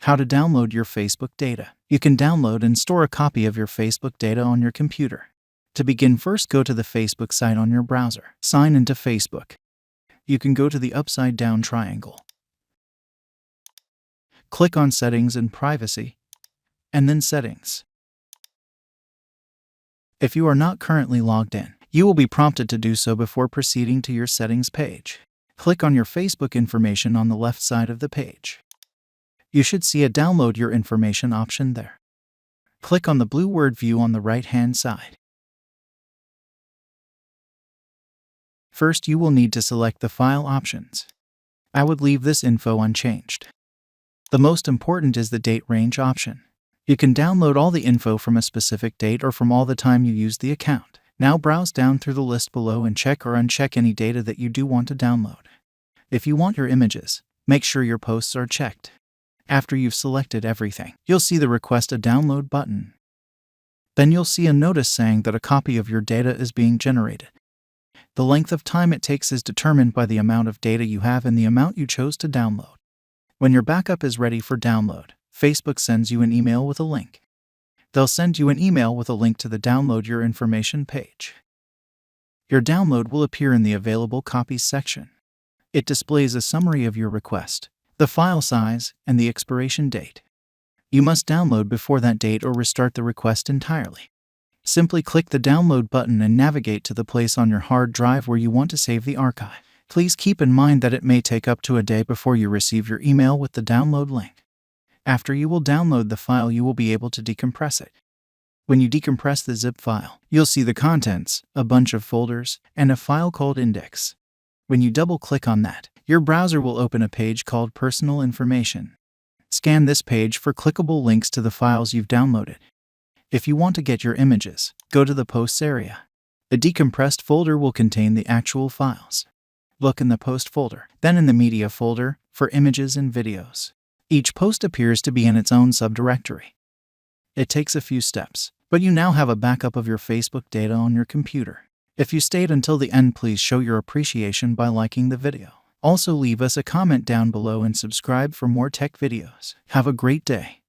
How to download your Facebook data. You can download and store a copy of your Facebook data on your computer. To begin, first go to the Facebook site on your browser. Sign into Facebook. You can go to the upside down triangle. Click on Settings and Privacy, and then Settings. If you are not currently logged in, you will be prompted to do so before proceeding to your settings page. Click on your Facebook information on the left side of the page. You should see a Download Your Information option there. Click on the blue word View on the right-hand side. First, you will need to select the file options. I would leave this info unchanged. The most important is the date range option. You can download all the info from a specific date or from all the time you used the account. Now browse down through the list below and check or uncheck any data that you do want to download. If you want your images, make sure your posts are checked. After you've selected everything, you'll see the Request a Download button. Then you'll see a notice saying that a copy of your data is being generated. The length of time it takes is determined by the amount of data you have and the amount you chose to download. When your backup is ready for download, Facebook sends you an email with a link. They'll send you an email with a link to the Download Your Information page. Your download will appear in the Available Copies section. It displays a summary of your request, the file size, and the expiration date. You must download before that date or restart the request entirely. Simply click the Download button and navigate to the place on your hard drive where you want to save the archive. Please keep in mind that it may take up to a day before you receive your email with the download link. After you will download the file, you will be able to decompress it. When you decompress the zip file, you'll see the contents, a bunch of folders, and a file called index. When you double-click on that, your browser will open a page called Personal Information. Scan this page for clickable links to the files you've downloaded. If you want to get your images, go to the Posts area. The decompressed folder will contain the actual files. Look in the Post folder, then in the Media folder for images and videos. Each post appears to be in its own subdirectory. It takes a few steps, but you now have a backup of your Facebook data on your computer. If you stayed until the end, please show your appreciation by liking the video. Also, leave us a comment down below and subscribe for more tech videos. Have a great day.